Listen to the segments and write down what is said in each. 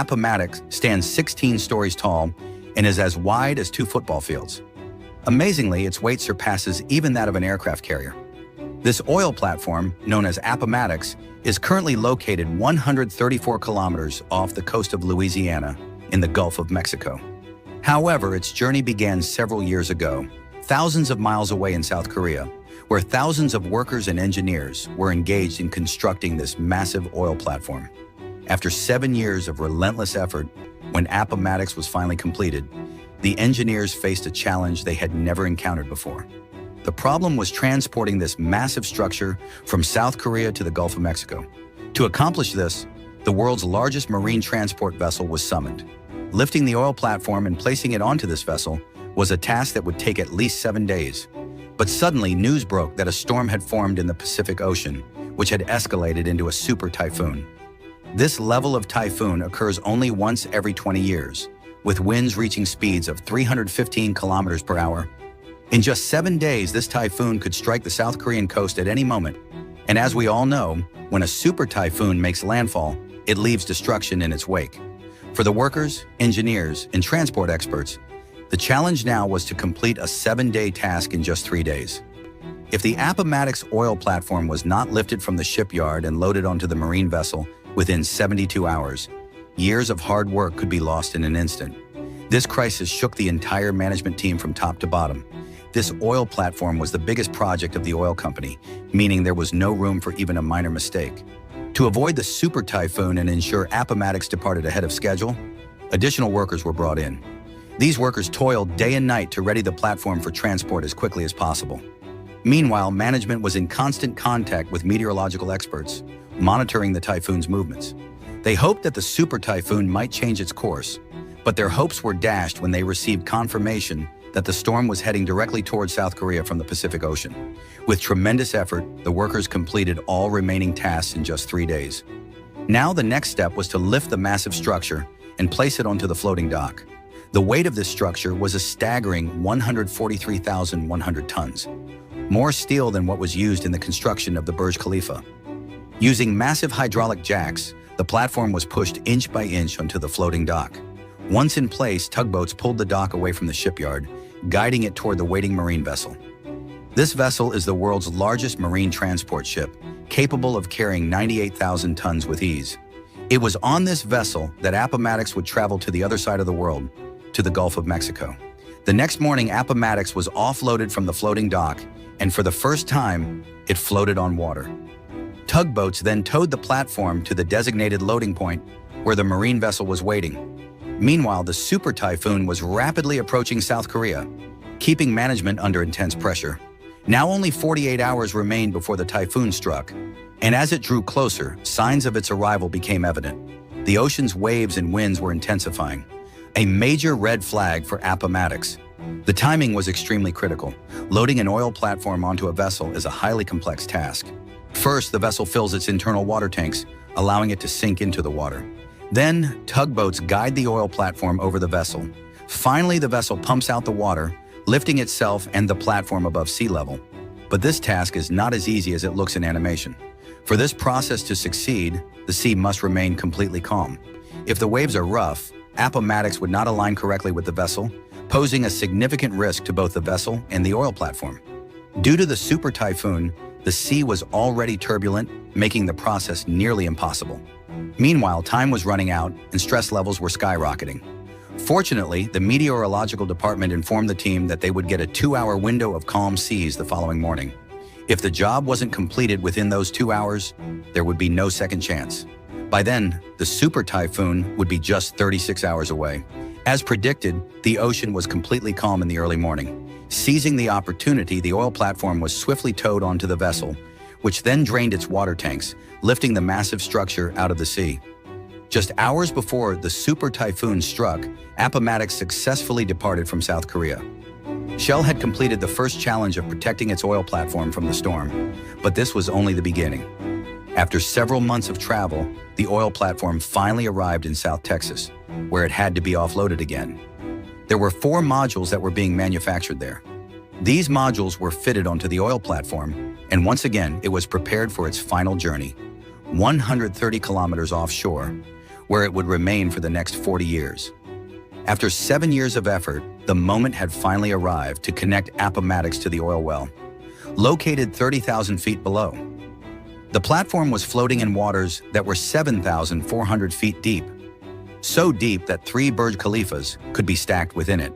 Appomattox stands 16 stories tall and is as wide as 2 football fields. Amazingly, its weight surpasses even that of an aircraft carrier. This oil platform, known as Appomattox, is currently located 134 kilometers off the coast of Louisiana in the Gulf of Mexico. However, its journey began several years ago, thousands of miles away in South Korea, where thousands of workers and engineers were engaged in constructing this massive oil platform. After 7 years of relentless effort, when Appomattox was finally completed, the engineers faced a challenge they had never encountered before. The problem was transporting this massive structure from South Korea to the Gulf of Mexico. To accomplish this, the world's largest marine transport vessel was summoned. Lifting the oil platform and placing it onto this vessel was a task that would take at least 7 days. But suddenly, news broke that a storm had formed in the Pacific Ocean, which had escalated into a super typhoon. This level of typhoon occurs only once every 20 years, with winds reaching speeds of 315 kilometers per hour. In just 7 days, this typhoon could strike the South Korean coast at any moment. And as we all know, when a super typhoon makes landfall, it leaves destruction in its wake. For the workers, engineers, and transport experts, the challenge now was to complete a 7-day task in just 3 days. If the Appomattox oil platform was not lifted from the shipyard and loaded onto the marine vessel within 72 hours, years of hard work could be lost in an instant. This crisis shook the entire management team from top to bottom. This oil platform was the biggest project of the oil company, meaning there was no room for even a minor mistake. To avoid the super typhoon and ensure Appomattox departed ahead of schedule, additional workers were brought in. These workers toiled day and night to ready the platform for transport as quickly as possible. Meanwhile, management was in constant contact with meteorological experts, monitoring the typhoon's movements. They hoped that the super typhoon might change its course, but their hopes were dashed when they received confirmation that the storm was heading directly towards South Korea from the Pacific Ocean. With tremendous effort, the workers completed all remaining tasks in just 3 days. Now the next step was to lift the massive structure and place it onto the floating dock. The weight of this structure was a staggering 143,100 tons, more steel than what was used in the construction of the Burj Khalifa. Using massive hydraulic jacks, the platform was pushed inch by inch onto the floating dock. Once in place, tugboats pulled the dock away from the shipyard, guiding it toward the waiting marine vessel. This vessel is the world's largest marine transport ship, capable of carrying 98,000 tons with ease. It was on this vessel that Appomattox would travel to the other side of the world, to the Gulf of Mexico. The next morning, Appomattox was offloaded from the floating dock, and for the first time, it floated on water. Tugboats then towed the platform to the designated loading point where the marine vessel was waiting. Meanwhile, the super typhoon was rapidly approaching South Korea, keeping management under intense pressure. Now only 48 hours remained before the typhoon struck, and as it drew closer, signs of its arrival became evident. The ocean's waves and winds were intensifying, a major red flag for Appomattox. The timing was extremely critical. Loading an oil platform onto a vessel is a highly complex task. First, the vessel fills its internal water tanks, allowing it to sink into the water. Then, tugboats guide the oil platform over the vessel. Finally, the vessel pumps out the water, lifting itself and the platform above sea level. But this task is not as easy as it looks in animation. For this process to succeed, the sea must remain completely calm. If the waves are rough, Appomattox would not align correctly with the vessel, posing a significant risk to both the vessel and the oil platform. Due to the super typhoon, the sea was already turbulent, making the process nearly impossible. Meanwhile, time was running out and stress levels were skyrocketing. Fortunately, the meteorological department informed the team that they would get a 2-hour window of calm seas the following morning. If the job wasn't completed within those 2 hours, there would be no second chance. By then, the super typhoon would be just 36 hours away. As predicted, the ocean was completely calm in the early morning. Seizing the opportunity, the oil platform was swiftly towed onto the vessel, which then drained its water tanks, lifting the massive structure out of the sea. Just hours before the super typhoon struck, Appomattox successfully departed from South Korea. Shell had completed the first challenge of protecting its oil platform from the storm, but this was only the beginning. After several months of travel, the oil platform finally arrived in South Texas, where it had to be offloaded again. There were 4 modules that were being manufactured there. These modules were fitted onto the oil platform, and once again, it was prepared for its final journey. 130 kilometers offshore, where it would remain for the next 40 years. After 7 years of effort, the moment had finally arrived to connect Appomattox to the oil well, located 30,000 feet below. The platform was floating in waters that were 7,400 feet deep, so deep that 3 Burj Khalifas could be stacked within it.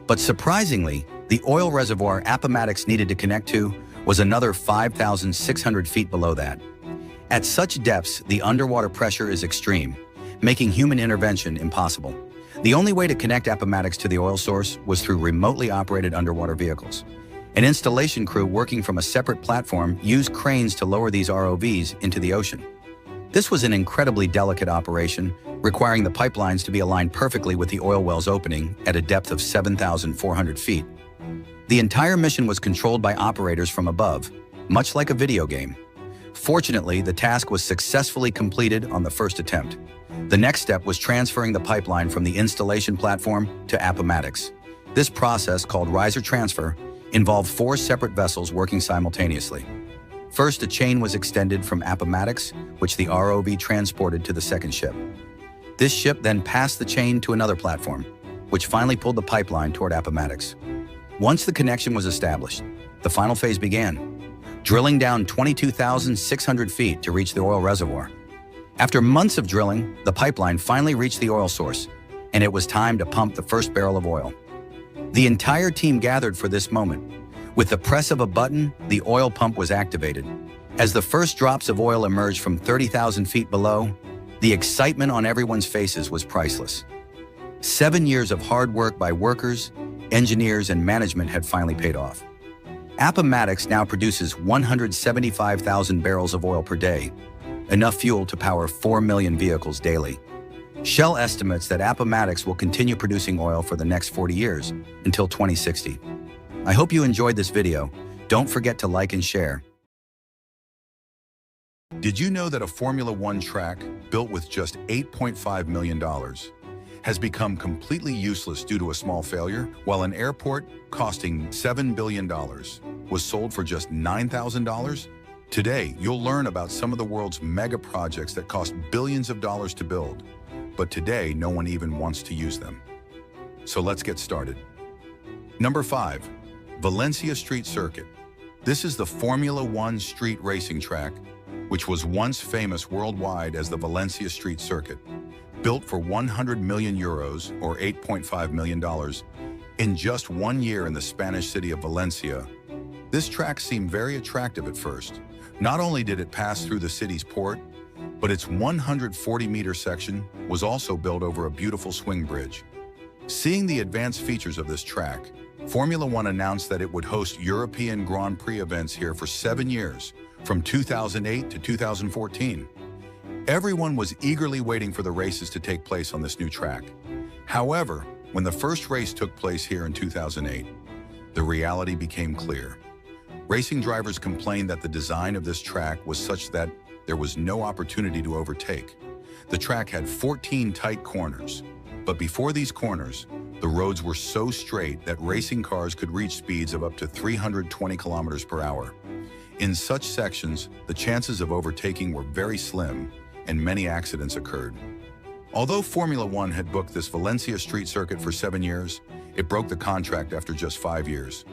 But surprisingly, the oil reservoir Appomattox needed to connect to was another 5,600 feet below that. At such depths, the underwater pressure is extreme, making human intervention impossible. The only way to connect Appomattox to the oil source was through remotely operated underwater vehicles. An installation crew working from a separate platform used cranes to lower these ROVs into the ocean. This was an incredibly delicate operation, requiring the pipelines to be aligned perfectly with the oil well's opening at a depth of 7,400 feet. The entire mission was controlled by operators from above, much like a video game. Fortunately, the task was successfully completed on the first attempt. The next step was transferring the pipeline from the installation platform to Appomattox. This process, called riser transfer, involved 4 separate vessels working simultaneously. First, a chain was extended from Appomattox, which the ROV transported to the second ship. This ship then passed the chain to another platform, which finally pulled the pipeline toward Appomattox. Once the connection was established, the final phase began, drilling down 22,600 feet to reach the oil reservoir. After months of drilling, the pipeline finally reached the oil source, and it was time to pump the first barrel of oil. The entire team gathered for this moment. With the press of a button, the oil pump was activated. As the first drops of oil emerged from 30,000 feet below, the excitement on everyone's faces was priceless. 7 years of hard work by workers, engineers, and management had finally paid off. Appomattox now produces 175,000 barrels of oil per day, enough fuel to power 4 million vehicles daily. Shell estimates that Appomattox will continue producing oil for the next 40 years, until 2060. I hope you enjoyed this video. Don't forget to like and share. Did you know that a Formula One track built with just $8.5 million has become completely useless due to a small failure, while an airport costing $7 billion was sold for just $9,000? Today, you'll learn about some of the world's mega projects that cost billions of dollars to build, but today no one even wants to use them. So let's get started. Number 5, Valencia Street Circuit. This is the Formula One street racing track, which was once famous worldwide as the Valencia Street Circuit. Built for 100 million euros, or $8.5 million, in just 1 year in the Spanish city of Valencia. This track seemed very attractive at first. Not only did it pass through the city's port, but its 140-meter section was also built over a beautiful swing bridge. Seeing the advanced features of this track, Formula One announced that it would host European Grand Prix events here for 7 years, from 2008 to 2014. Everyone was eagerly waiting for the races to take place on this new track. However, when the first race took place here in 2008, the reality became clear. Racing drivers complained that the design of this track was such that there was no opportunity to overtake. The track had 14 tight corners, but before these corners, the roads were so straight that racing cars could reach speeds of up to 320 kilometers per hour. In such sections, the chances of overtaking were very slim, and many accidents occurred. Although Formula One had booked this Valencia Street Circuit for 7 years, it broke the contract after just 5 years.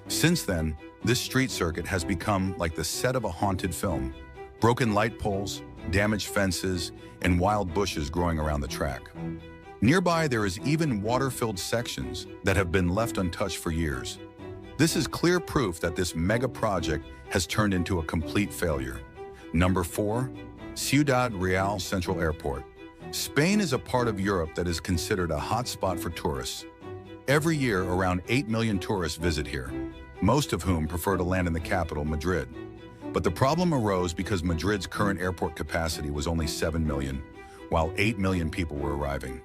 Since then, this street circuit has become like the set of a haunted film. Broken light poles, damaged fences, and wild bushes growing around the track. Nearby, there is even water-filled sections that have been left untouched for years. This is clear proof that this mega project has turned into a complete failure. Number 4, Ciudad Real Central Airport. Spain is a part of Europe that is considered a hotspot for tourists. Every year, around 8 million tourists visit here, most of whom prefer to land in the capital, Madrid. But the problem arose because Madrid's current airport capacity was only 7 million, while 8 million people were arriving.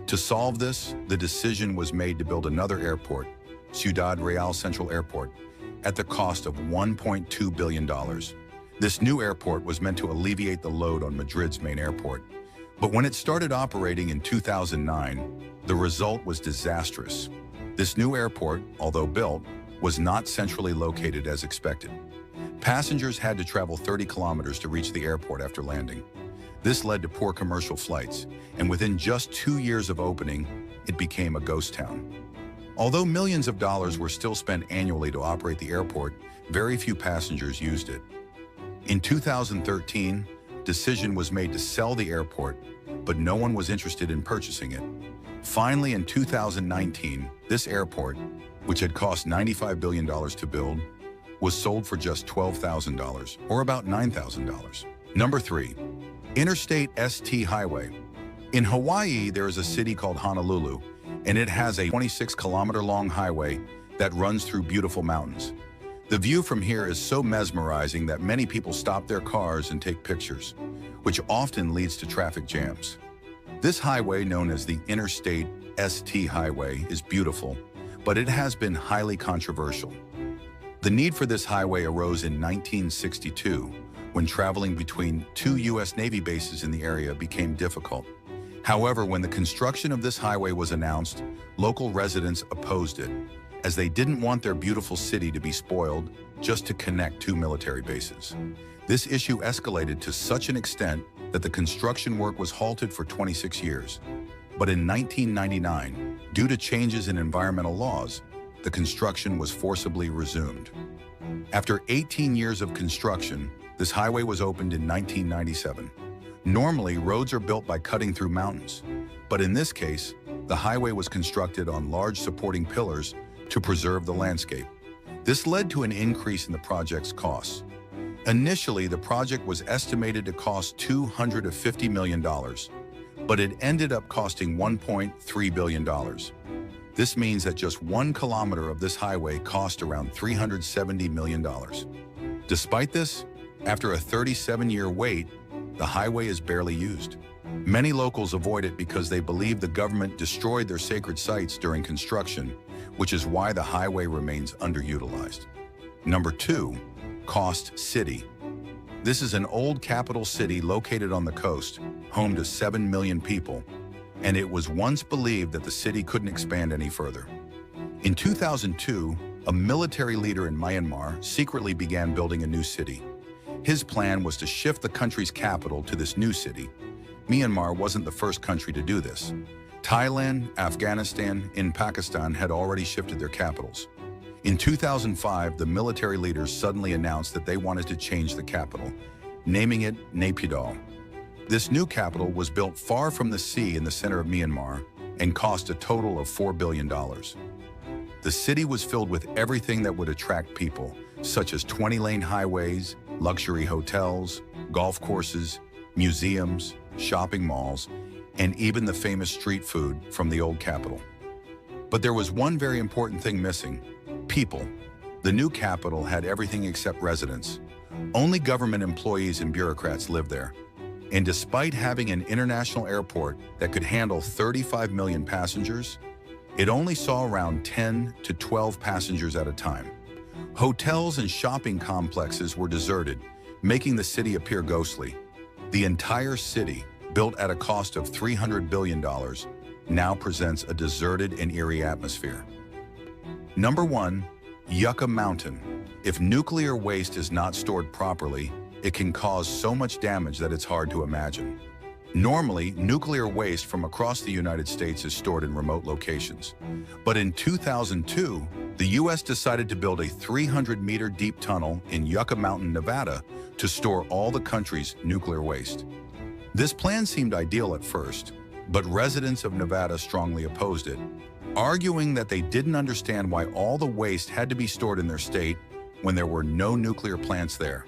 To solve this, the decision was made to build another airport, Ciudad Real Central Airport, at the cost of $1.2 billion. This new airport was meant to alleviate the load on Madrid's main airport. But when it started operating in 2009, the result was disastrous. This new airport, although built, was not centrally located as expected. Passengers had to travel 30 kilometers to reach the airport after landing. This led to poor commercial flights, and within just 2 years of opening, it became a ghost town. Although millions of dollars were still spent annually to operate the airport, very few passengers used it. In 2013, decision was made to sell the airport, but no one was interested in purchasing it. Finally, in 2019, this airport, which had cost $95 billion to build, was sold for just $12,000, or about $9,000. Number 3. Interstate ST Highway. In Hawaii, there is a city called Honolulu, and it has a 26-kilometer-long highway that runs through beautiful mountains. The view from here is so mesmerizing that many people stop their cars and take pictures, which often leads to traffic jams. This highway, known as the Interstate ST Highway, is beautiful, but it has been highly controversial. The need for this highway arose in 1962, when traveling between 2 U.S. Navy bases in the area became difficult. However, when the construction of this highway was announced, local residents opposed it, as they didn't want their beautiful city to be spoiled just to connect 2 military bases. This issue escalated to such an extent that the construction work was halted for 26 years. But in 1999, due to changes in environmental laws, the construction was forcibly resumed. After 18 years of construction, this highway was opened in 1997. Normally, roads are built by cutting through mountains, but in this case, the highway was constructed on large supporting pillars to preserve the landscape. This led to an increase in the project's costs. Initially, the project was estimated to cost $250 million, but it ended up costing $1.3 billion. This means that just 1 kilometer of this highway cost around $370 million. Despite this, after a 37-year wait, the highway is barely used. Many locals avoid it because they believe the government destroyed their sacred sites during construction, which is why the highway remains underutilized. Number 2, Coast City. This is an old capital city located on the coast, home to 7 million people, and it was once believed that the city couldn't expand any further. In 2002, a military leader in Myanmar secretly began building a new city. His plan was to shift the country's capital to this new city. Myanmar wasn't the first country to do this. Thailand, Afghanistan, and Pakistan had already shifted their capitals. In 2005, the military leaders suddenly announced that they wanted to change the capital, naming it Naypyidaw. This new capital was built far from the sea in the center of Myanmar and cost a total of $4 billion. The city was filled with everything that would attract people, such as 20-lane highways, luxury hotels, golf courses, museums, shopping malls, and even the famous street food from the old capital. But there was one very important thing missing: people. The new capital had everything except residents. Only government employees and bureaucrats lived there. And despite having an international airport that could handle 35 million passengers, it only saw around 10 to 12 passengers at a time. Hotels and shopping complexes were deserted, making the city appear ghostly. The entire city, built at a cost of $300 billion, now presents a deserted and eerie atmosphere. Number 1, Yucca Mountain. If nuclear waste is not stored properly, it can cause so much damage that it's hard to imagine. Normally, nuclear waste from across the United States is stored in remote locations. But in 2002, the U.S. decided to build a 300-meter deep tunnel in Yucca Mountain, Nevada, to store all the country's nuclear waste. This plan seemed ideal at first, but residents of Nevada strongly opposed it, arguing that they didn't understand why all the waste had to be stored in their state when there were no nuclear plants there.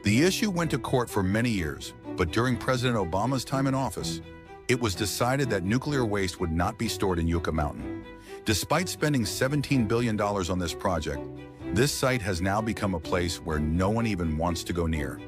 The issue went to court for many years, but during President Obama's time in office, it was decided that nuclear waste would not be stored in Yucca Mountain. Despite spending $17 billion on this project, this site has now become a place where no one even wants to go near.